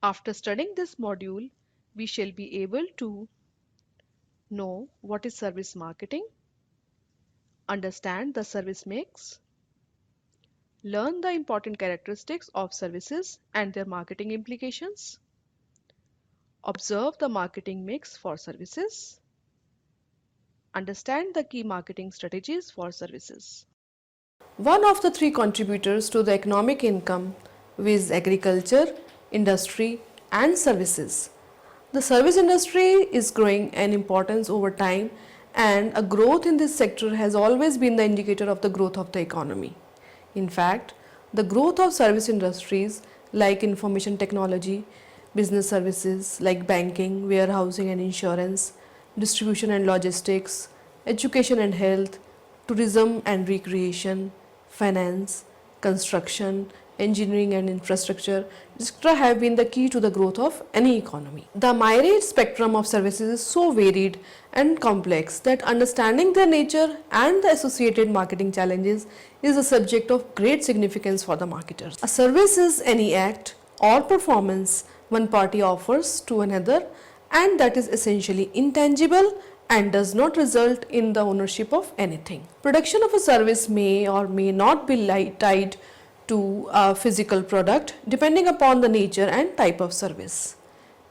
After studying this module, we shall be able to know what is service marketing, understand the service mix, learn the important characteristics of services and their marketing implications, observe the marketing mix for services, understand the key marketing strategies for services. One of the three contributors to the economic income is agriculture, industry, and services. The service industry is growing in importance over time, and a growth in this sector has always been the indicator of the growth of the economy. In fact, the growth of service industries like information technology, business services like banking, warehousing and insurance, distribution and logistics, education and health, tourism and recreation, finance, construction, engineering and infrastructure, etc. have been the key to the growth of any economy. The myriad spectrum of services is so varied and complex that understanding their nature and the associated marketing challenges is a subject of great significance for the marketers. A service is any act or performance one party offers to another, and that is essentially intangible and does not result in the ownership of anything. Production of a service may or may not be tied to a physical product depending upon the nature and type of service.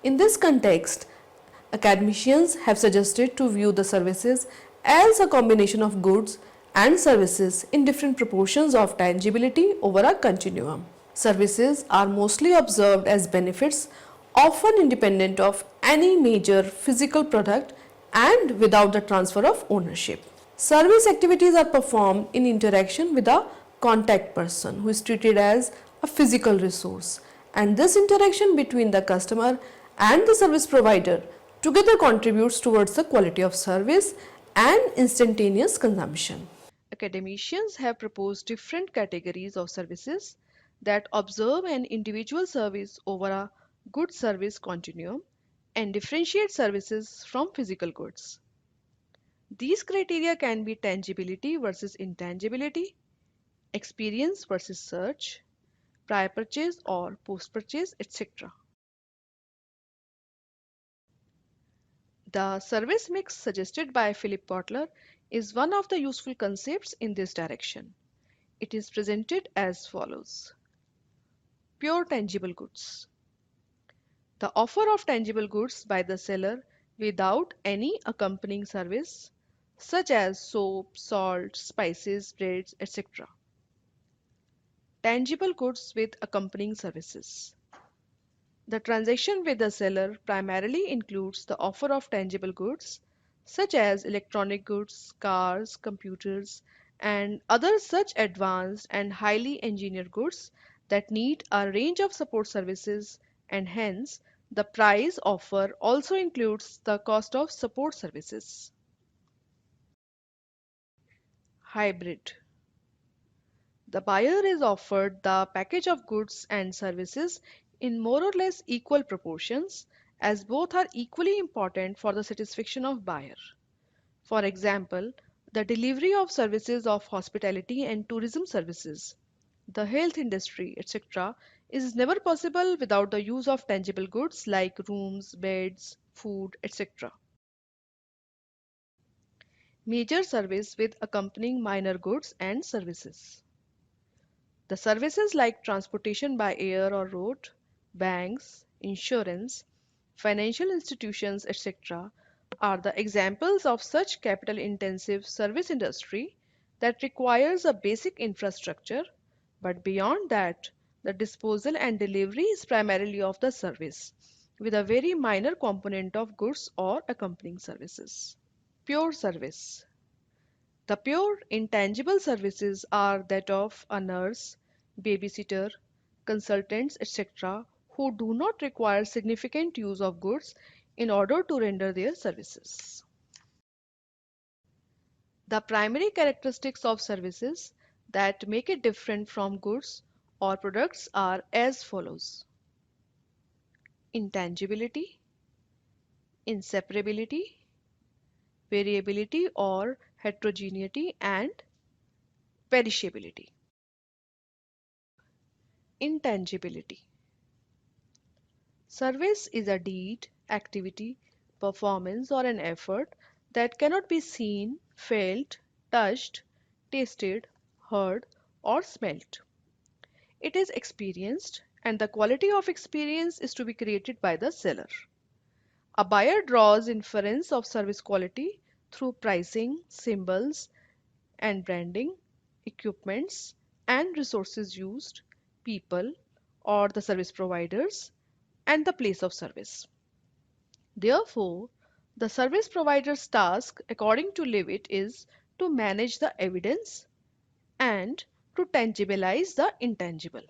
In this context, academicians have suggested to view the services as a combination of goods and services in different proportions of tangibility over a continuum. Services are mostly observed as benefits, often independent of any major physical product and without the transfer of ownership. Service activities are performed in interaction with a contact person who is treated as a physical resource, and this interaction between the customer and the service provider together contributes towards the quality of service and instantaneous consumption. Academicians have proposed different categories of services that observe an individual service over a good service continuum and differentiate services from physical goods. These criteria can be tangibility versus intangibility, experience versus search, prior purchase or post purchase, etc. The service mix suggested by Philip Kotler is one of the useful concepts in this direction. It is presented as follows. Pure tangible goods. The offer of tangible goods by the seller without any accompanying service, such as soap, salt, spices, breads, etc. Tangible goods with accompanying services. The transaction with the seller primarily includes the offer of tangible goods, such as electronic goods, cars, computers, and other such advanced and highly engineered goods that need a range of support services, and hence the price offer also includes the cost of support services. Hybrid. The buyer is offered the package of goods and services in more or less equal proportions, as both are equally important for the satisfaction of buyer. For example, the delivery of services of hospitality and tourism services, the health industry, etc., is never possible without the use of tangible goods like rooms, beds, food, etc. Major service with accompanying minor goods and services. The services like transportation by air or road, banks, insurance, financial institutions, etc., are the examples of such capital intensive service industry that requires a basic infrastructure, but beyond that, the disposal and delivery is primarily of the service, with a very minor component of goods or accompanying services. Pure service. The pure intangible services are that of a nurse, babysitter, consultants, etc., who do not require significant use of goods in order to render their services. The primary characteristics of services that make it different from goods or products are as follows: intangibility, inseparability, variability or heterogeneity, and perishability. Intangibility. Service is a deed, activity, performance, or an effort that cannot be seen, felt, touched, tasted, heard, or smelt. It is experienced, and the quality of experience is to be created by the seller. A buyer draws inference of service quality through pricing, symbols, and branding, equipments, and resources used, people, or the service providers, and the place of service. Therefore, the service provider's task, according to Levitt, is to manage the evidence and to tangibilize the intangible.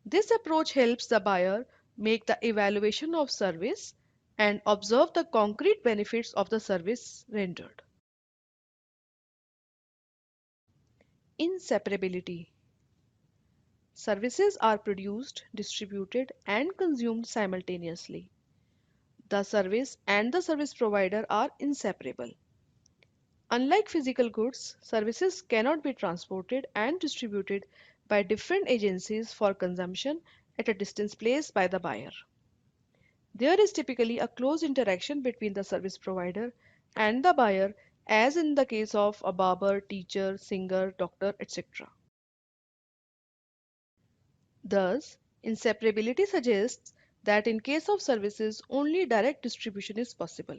This approach helps the buyer make the evaluation of service and observe the concrete benefits of the service rendered. Inseparability. Services are produced, distributed, and consumed simultaneously. The service and the service provider are inseparable. Unlike physical goods, services cannot be transported and distributed by different agencies for consumption at a distance placed by the buyer. There is typically a close interaction between the service provider and the buyer, as in the case of a barber, teacher, singer, doctor, etc. Thus, inseparability suggests that in case of services, only direct distribution is possible.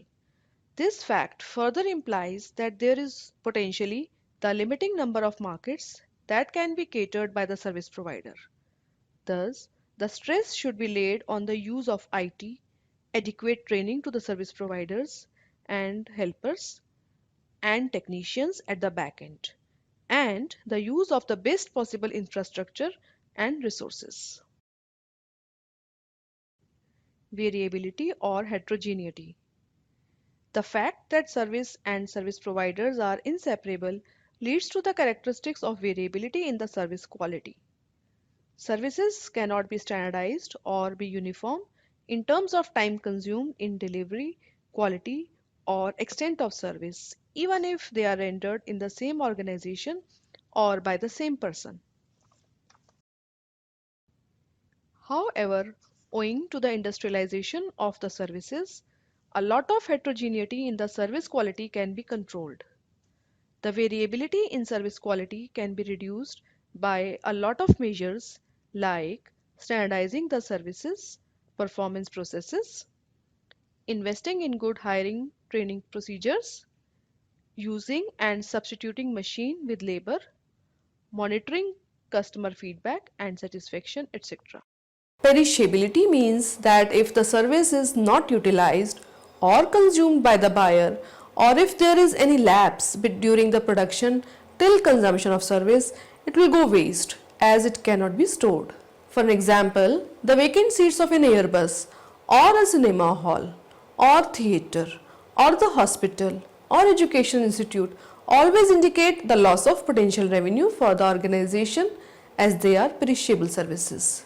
This fact further implies that there is potentially the limiting number of markets that can be catered by the service provider. Thus, the stress should be laid on the use of IT, adequate training to the service providers and helpers and technicians at the back end, and the use of the best possible infrastructure and resources. Variability or heterogeneity. The fact that service and service providers are inseparable leads to the characteristics of variability in the service quality. Services cannot be standardized or be uniform in terms of time consumed in delivery, quality, or extent of service, even if they are rendered in the same organization or by the same person. However, owing to the industrialization of the services, a lot of heterogeneity in the service quality can be controlled. The variability in service quality can be reduced by a lot of measures like standardizing the services, performance processes, investing in good hiring training procedures, using and substituting machine with labor, monitoring customer feedback and satisfaction, etc. Perishability means that if the service is not utilized or consumed by the buyer, or if there is any lapse during the production till consumption of service, it will go waste as it cannot be stored. For an example, the vacant seats of an airbus or a cinema hall or theatre or the hospital or education institute always indicate the loss of potential revenue for the organization as they are perishable services.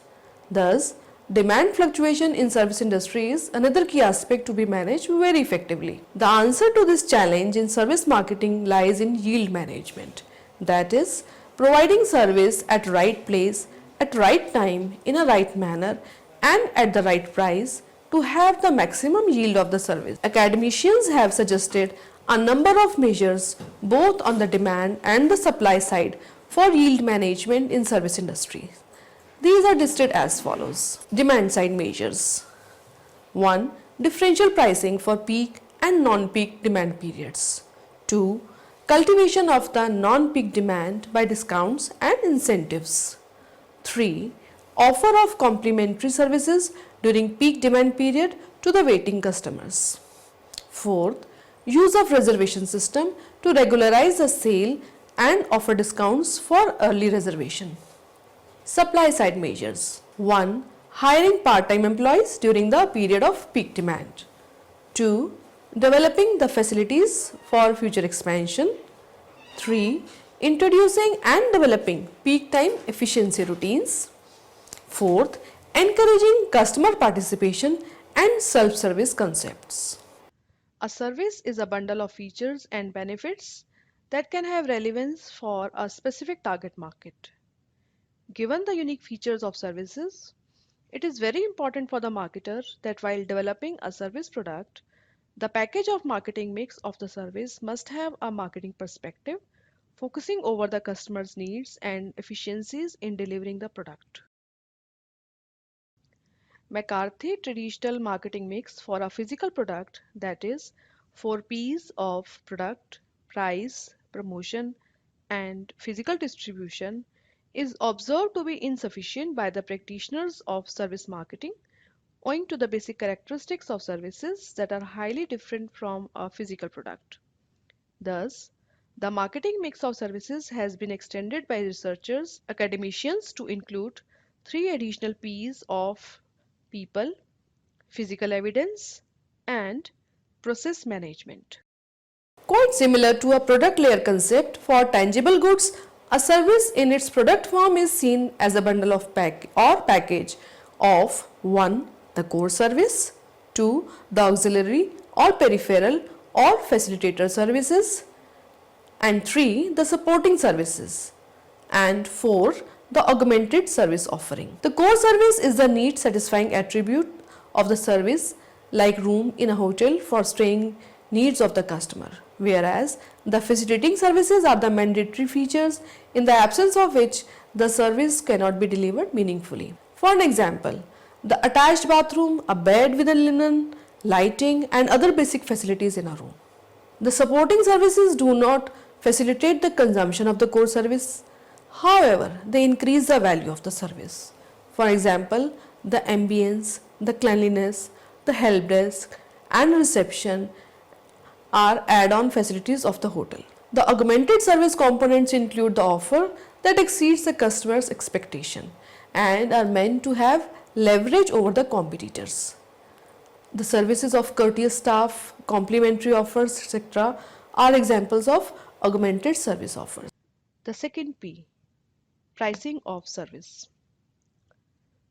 Thus, demand fluctuation in service industry is another key aspect to be managed very effectively. The answer to this challenge in service marketing lies in yield management. That is, providing service at right place, at right time, in a right manner and at the right price to have the maximum yield of the service. Academicians have suggested a number of measures both on the demand and the supply side for yield management in service industry. These are listed as follows. Demand side measures. 1. Differential pricing for peak and non-peak demand periods. 2. Cultivation of the non-peak demand by discounts and incentives. 3. Offer of complimentary services during peak demand period to the waiting customers. 4th, use of reservation system to regularize the sale and offer discounts for early reservation. Supply side measures. 1. Hiring part-time employees during the period of peak demand. 2. Developing the facilities for future expansion. 3. Introducing and developing peak time efficiency routines. 4th, encouraging customer participation and self-service concepts. A service is a bundle of features and benefits that can have relevance for a specific target market. Given the unique features of services, It is very important for the marketer that while developing a service product, the package of marketing mix of the service must have a marketing perspective, focusing over the customer's needs and efficiencies in delivering the product. McCarthy traditional marketing mix for a physical product, that is, 4 P's of product, price, promotion, and physical distribution, is observed to be insufficient by the practitioners of service marketing owing to the basic characteristics of services that are highly different from a physical product. Thus, the marketing mix of services has been extended by researchers, academicians to include 3 additional P's of people, physical evidence, and process management. Quite similar to a product layer concept, for tangible goods, a service in its product form is seen as a bundle of package of 1. The core service, 2. The auxiliary or peripheral or facilitator services, and 3. The supporting services, and 4. The augmented service offering. The core service is the need satisfying attribute of the service, like room in a hotel for staying needs of the customer, whereas the facilitating services are the mandatory features in the absence of which the service cannot be delivered meaningfully. For an example, the attached bathroom, a bed with a linen, lighting, and other basic facilities in a room. The supporting services do not facilitate the consumption of the core service. However, they increase the value of the service. For example, the ambience, the cleanliness, the help desk, and reception are add-on facilities of the hotel. The augmented service components include the offer that exceeds the customer's expectation and are meant to have leverage over the competitors. The services of courteous staff, complimentary offers, etc., are examples of augmented service offers. The second P, pricing of service.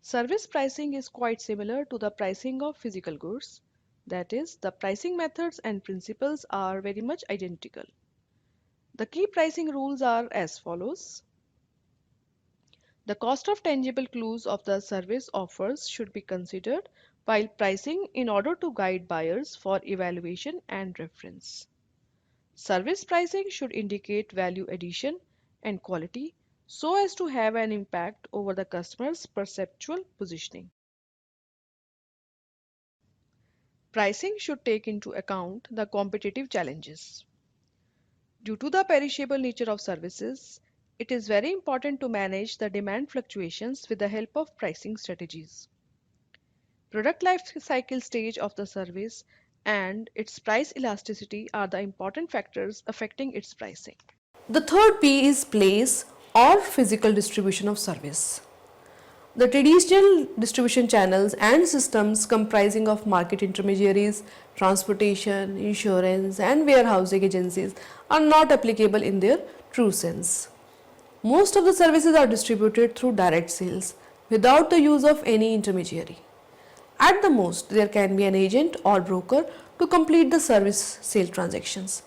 Service pricing is quite similar to the pricing of physical goods. That is, the pricing methods and principles are very much identical. The key pricing rules are as follows. The cost of tangible clues of the service offers should be considered while pricing in order to guide buyers for evaluation and reference. Service pricing should indicate value addition and quality so as to have an impact over the customer's perceptual positioning. Pricing should take into account the competitive challenges. Due to the perishable nature of services, it is very important to manage the demand fluctuations with the help of pricing strategies. Product life cycle stage of the service and its price elasticity are the important factors affecting its pricing. The third P is place or physical distribution of service. The traditional distribution channels and systems comprising of market intermediaries, transportation, insurance, and warehousing agencies are not applicable in their true sense. Most of the services are distributed through direct sales without the use of any intermediary. At the most, there can be an agent or broker to complete the service sale transactions.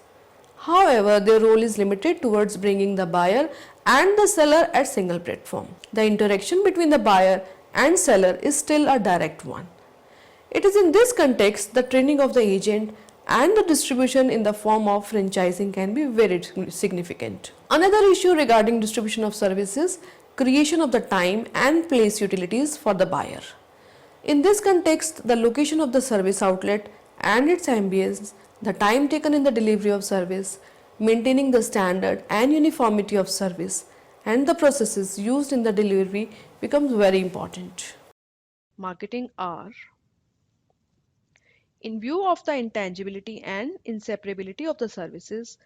However, their role is limited towards bringing the buyer and the seller at single platform. The interaction between the buyer and seller is still a direct one. It is in this context the training of the agent and the distribution in the form of franchising can be very significant. Another issue regarding distribution of services, creation of the time and place utilities for the buyer. In this context, the location of the service outlet and its ambience, the time taken in the delivery of service, maintaining the standard and uniformity of service, and the processes used in the delivery becomes very important. Marketing R. In view of the intangibility and inseparability of the services,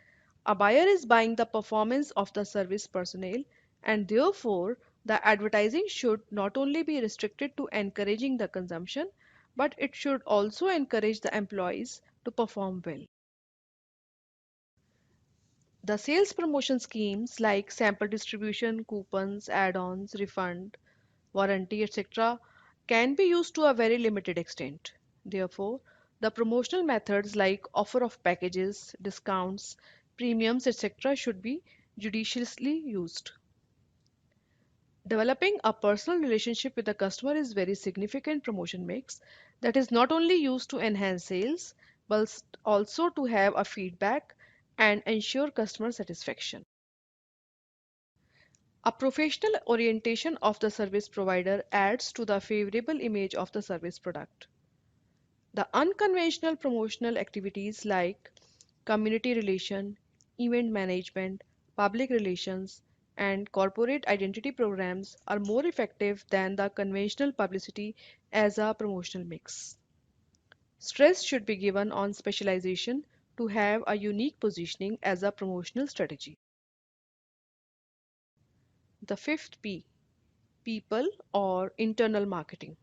a buyer is buying the performance of the service personnel, and therefore the advertising should not only be restricted to encouraging the consumption, but it should also encourage the employees to perform well. The sales promotion schemes like sample distribution, coupons, add-ons, refund, warranty, etc., can be used to a very limited extent. Therefore, the promotional methods like offer of packages, discounts, premiums, etc., should be judiciously used. Developing a personal relationship with the customer is very significant promotion mix that is not only used to enhance sales but also to have a feedback and ensure customer satisfaction. A professional orientation of the service provider adds to the favorable image of the service product. The unconventional promotional activities like community relation, event management, public relations, and corporate identity programs are more effective than the conventional publicity as a promotional mix. Stress should be given on specialization to have a unique positioning as a promotional strategy. The fifth P, people or internal marketing.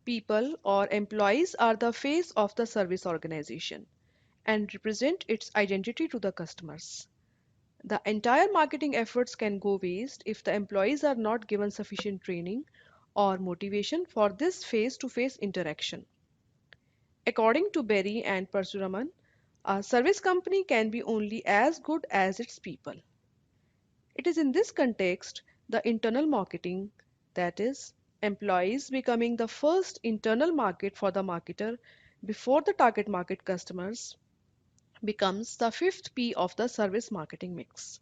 People or employees are the face of the service organization and represent its identity to the customers. The entire marketing efforts can go waste if the employees are not given sufficient training or motivation for this face to face interaction. According to Berry and Parshuraman, a service company can be only as good as its people. It is in this context the internal marketing, that is, employees becoming the first internal market for the marketer before the target market customers, becomes the fifth P of the service marketing mix.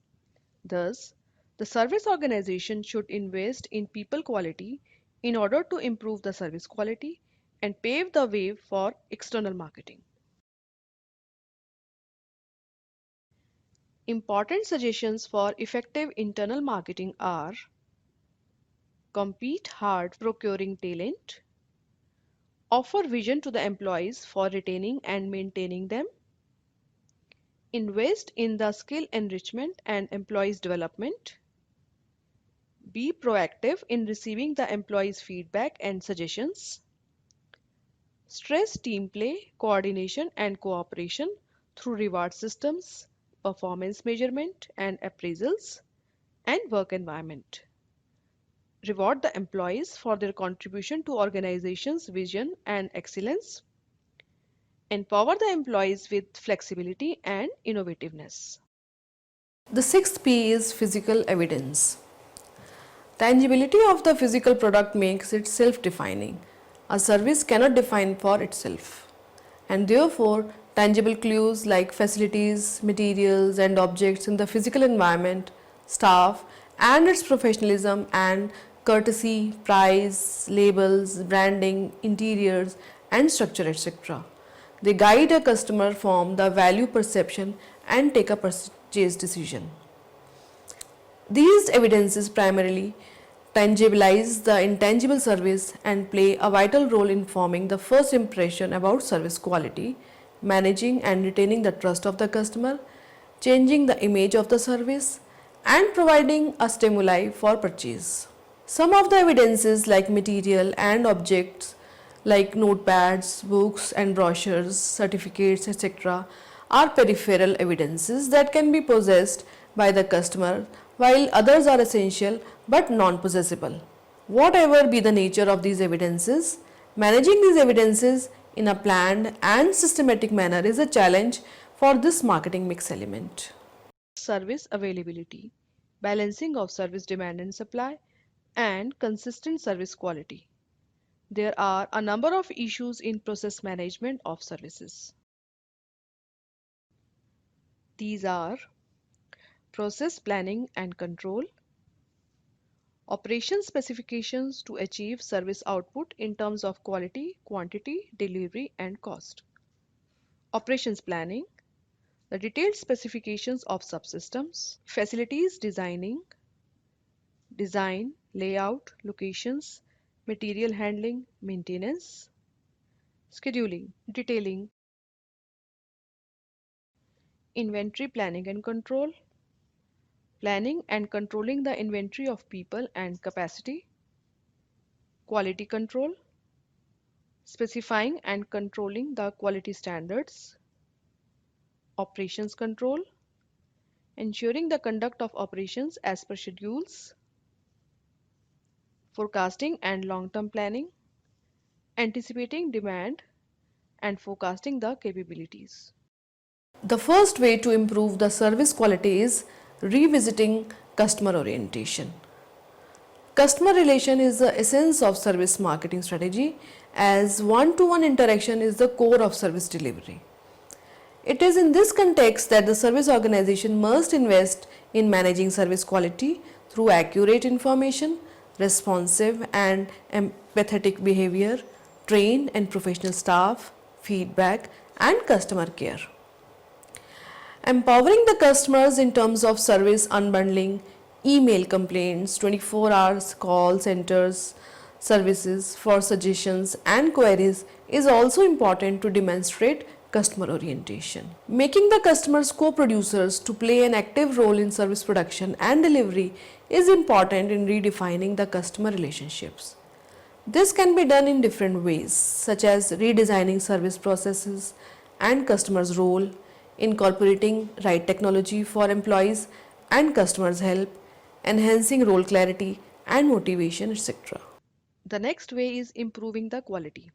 Thus, the service organization should invest in people quality in order to improve the service quality and pave the way for external marketing. Important suggestions for effective internal marketing are: compete hard procuring talent, offer vision to the employees for retaining and maintaining them, invest in the skill enrichment and employees development, be proactive in receiving the employees' feedback and suggestions, stress team play, coordination, and cooperation through reward systems, performance measurement and appraisals, and work environment. Reward the employees for their contribution to organization's vision and excellence. Empower the employees with flexibility and innovativeness. The sixth P is physical evidence. Tangibility of the physical product makes it self defining. A service cannot define for itself, and therefore, tangible clues like facilities, materials, and objects in the physical environment, staff, and its professionalism and courtesy, price, labels, branding, interiors, and structure, etc. They guide a customer from the value perception and take a purchase decision. These evidences primarily tangibilize the intangible service and play a vital role in forming the first impression about service quality, managing and retaining the trust of the customer, changing the image of the service, and providing a stimuli for purchase. Some of the evidences like material and objects like notepads, books and brochures, certificates, etc. are peripheral evidences that can be possessed by the customer while others are essential but non-possessible. Whatever be the nature of these evidences, managing these evidences in a planned and systematic manner is a challenge for this marketing mix element. Service availability, balancing of service demand and supply, and consistent service quality. There are a number of issues in process management of services. These are process planning and control, operation specifications to achieve service output in terms of quality, quantity, delivery, and cost. Operations planning, the detailed specifications of subsystems, facilities designing, design, layout, locations, material handling, maintenance, scheduling, detailing, inventory planning and control, planning and controlling the inventory of people and capacity, quality control, specifying and controlling the quality standards, operations control, ensuring the conduct of operations as per schedules, forecasting and long-term planning, anticipating demand, and forecasting the capabilities. The first way to improve the service quality is revisiting customer orientation. Customer relation is the essence of service marketing strategy, as one-to-one interaction is the core of service delivery. It is in this context that the service organization must invest in managing service quality through accurate information, responsive and empathetic behavior, trained and professional staff, feedback, and customer care. Empowering the customers in terms of service unbundling, email complaints, 24 hours call centers, services for suggestions and queries is also important to demonstrate customer orientation. Making the customers co-producers to play an active role in service production and delivery is important in redefining the customer relationships. This can be done in different ways, such as redesigning service processes and customers' role, incorporating right technology for employees and customers' help, enhancing role clarity and motivation, etc. The next way is improving the quality.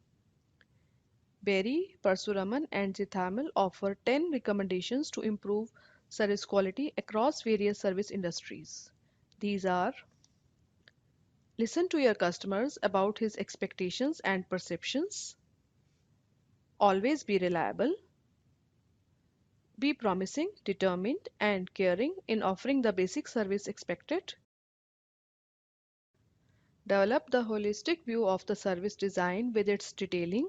Berry, Parsuraman, and Zithamel offer 10 recommendations to improve service quality across various service industries. These are: listen to your customers about his expectations and perceptions, always be reliable, be promising, determined, and caring in offering the basic service expected, develop the holistic view of the service design with its detailing,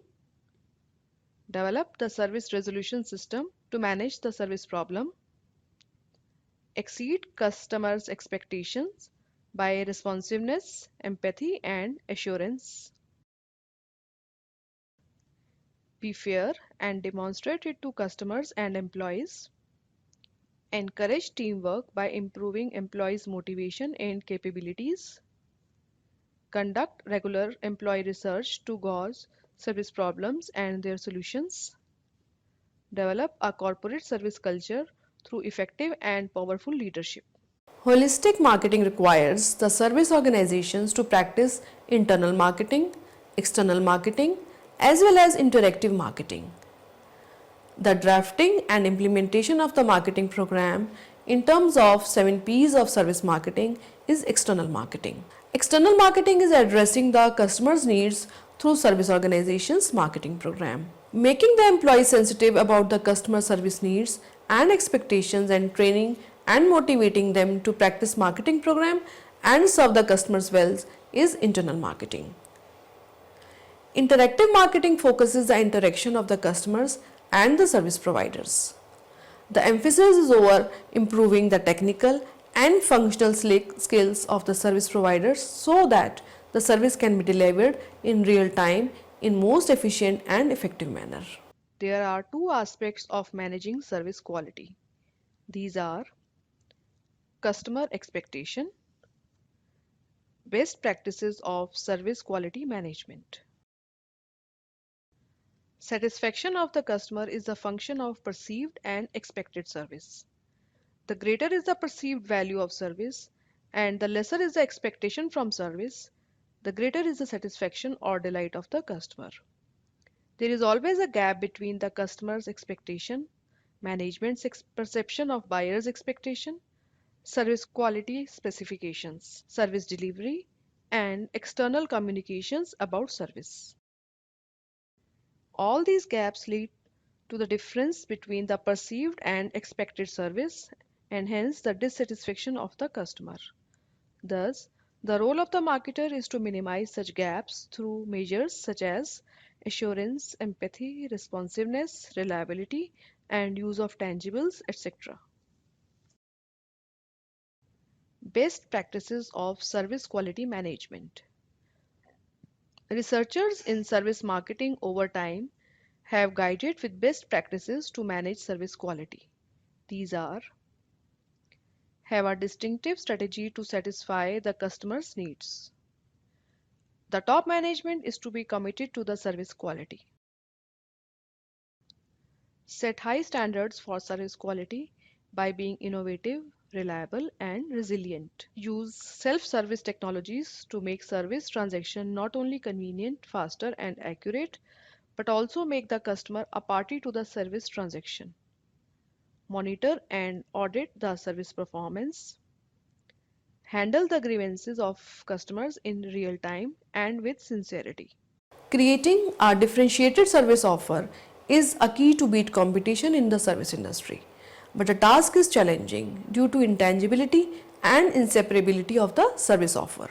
develop the service resolution system to manage the service problem, exceed customers' expectations by responsiveness, empathy, and assurance, be fair and demonstrate it to customers and employees, encourage teamwork by improving employees' motivation and capabilities, conduct regular employee research to gauge service problems and their solutions, develop a corporate service culture through effective and powerful leadership. Holistic marketing requires the service organizations to practice internal marketing, external marketing, as well as interactive marketing. The drafting and implementation of the marketing program in terms of 7 P's of service marketing is external marketing. External marketing is addressing the customer's needs through service organization's marketing program. Making the employee sensitive about the customer service needs and expectations and training and motivating them to practice marketing program and serve the customers well is internal marketing. Interactive marketing focuses the interaction of the customers and the service providers. The emphasis is over improving the technical and functional skills of the service providers so that the service can be delivered in real time in most efficient and effective manner. There are two aspects of managing service quality. These are customer expectation, best practices of service quality management. Satisfaction of the customer is a function of perceived and expected service. The greater is the perceived value of service and the lesser is the expectation from service, the greater is the satisfaction or delight of the customer. There is always a gap between the customer's expectation, management's perception of buyer's expectation, service quality specifications, service delivery, and external communications about service. All these gaps lead to the difference between the perceived and expected service and hence the dissatisfaction of the customer. Thus, the role of the marketer is to minimize such gaps through measures such as assurance, empathy, responsiveness, reliability, and use of tangibles, etc. Best practices of service quality management. Researchers in service marketing over time have guided with best practices to manage service quality. These are: have a distinctive strategy to satisfy the customer's needs. The top management is to be committed to the service quality. Set high standards for service quality by being innovative, reliable, and resilient. Use self-service technologies to make service transaction not only convenient, faster, and accurate, but also make the customer a party to the service transaction. Monitor and audit the service performance. handle the grievances of customers in real time and with sincerity. Creating a differentiated service offer is a key to beat competition in the service industry. But the task is challenging due to intangibility and inseparability of the service offer.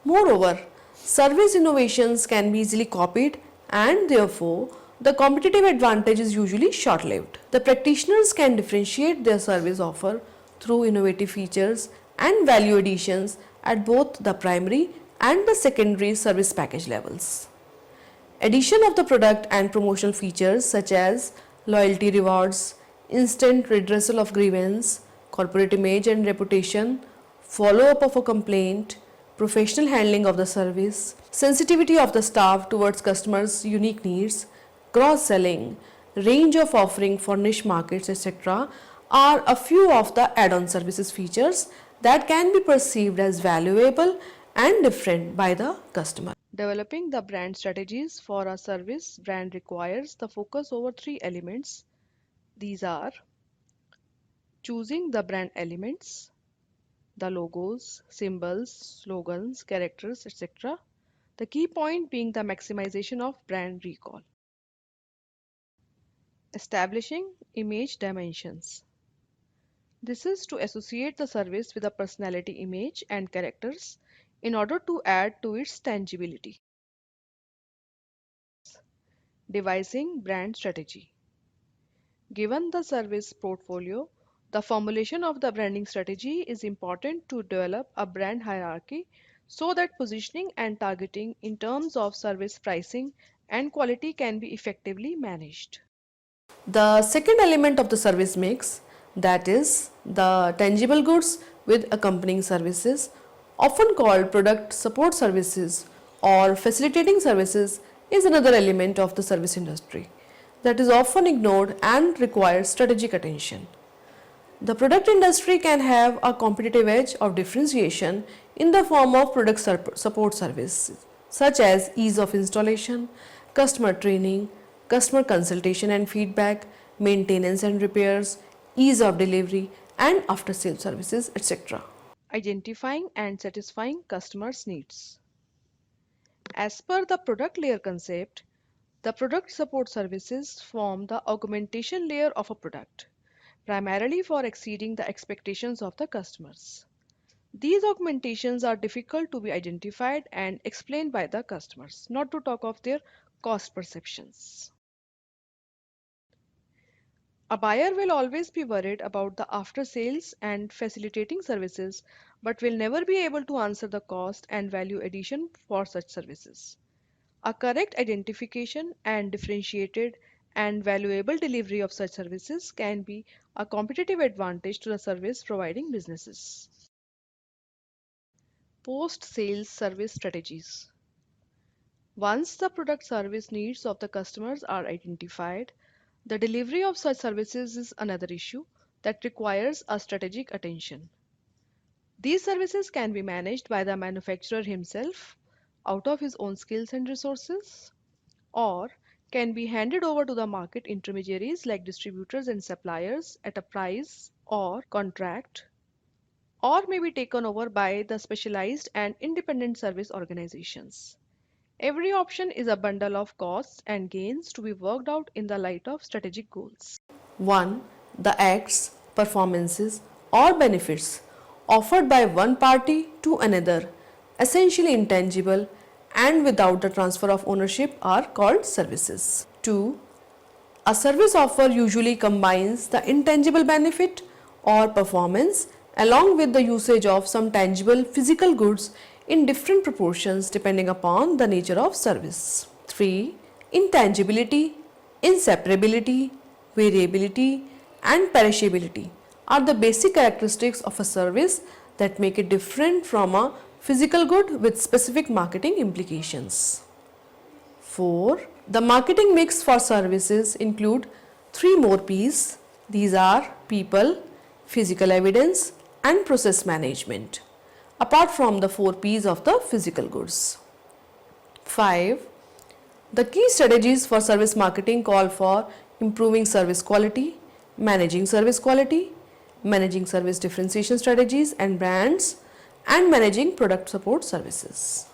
Moreover, service innovations can be easily copied and therefore the competitive advantage is usually short lived. The practitioners can differentiate their service offer through innovative features and value additions at both the primary and the secondary service package levels. Addition of the product and promotional features such as loyalty rewards, instant redressal of grievance, corporate image and reputation, follow up of a complaint, professional handling of the service, sensitivity of the staff towards customers' unique needs, cross selling, range of offering for niche markets, etc., are a few of the add on services features that can be perceived as valuable and different by the customer. Developing the brand strategies for a service brand requires the focus over three elements. These are choosing the brand elements, the logos, symbols, slogans, characters, etc. The key point being the maximization of brand recall. Establishing image dimensions. This is to associate the service with a personality image and characters in order to add to its tangibility. Devising brand strategy. Given the service portfolio, the formulation of the branding strategy is important to develop a brand hierarchy so that positioning and targeting in terms of service pricing and quality can be effectively managed. The second element of the service mix, that is the tangible goods with accompanying services, often called product support services or facilitating services, is another element of the service industry that is often ignored and requires strategic attention. The product industry can have a competitive edge of differentiation in the form of product support services such as ease of installation, customer training, customer consultation and feedback, maintenance and repairs, ease of delivery, and after sales services, etc. Identifying and satisfying customers' needs. As per the product layer concept, the product support services form the augmentation layer of a product, primarily for exceeding the expectations of the customers. These augmentations are difficult to be identified and explained by the customers, not to talk of their cost perceptions. A buyer will always be worried about the after sales and facilitating services, but will never be able to answer the cost and value addition for such services. A correct identification and differentiated and valuable delivery of such services can be a competitive advantage to the service providing businesses. Post-sales service strategies. Once the product service needs of the customers are identified, the delivery of such services is another issue that requires a strategic attention. These services can be managed by the manufacturer himself out of his own skills and resources, or can be handed over to the market intermediaries like distributors and suppliers at a price or contract, or may be taken over by the specialized and independent service organizations. Every option is a bundle of costs and gains to be worked out in the light of strategic goals. 1. The acts, performances, or benefits offered by one party to another, essentially intangible and without the transfer of ownership, are called services. 2. A service offer usually combines the intangible benefit or performance along with the usage of some tangible physical goods in different proportions depending upon the nature of service. 3. Intangibility, inseparability, variability, and perishability are the basic characteristics of a service that make it different from a physical good with specific marketing implications. 4. The marketing mix for services include three more P's. These are people, physical evidence, and process management, apart from the 4 P's of the physical goods. 5. The key strategies for service marketing call for improving service quality, managing service differentiation strategies and brands, and managing product support services.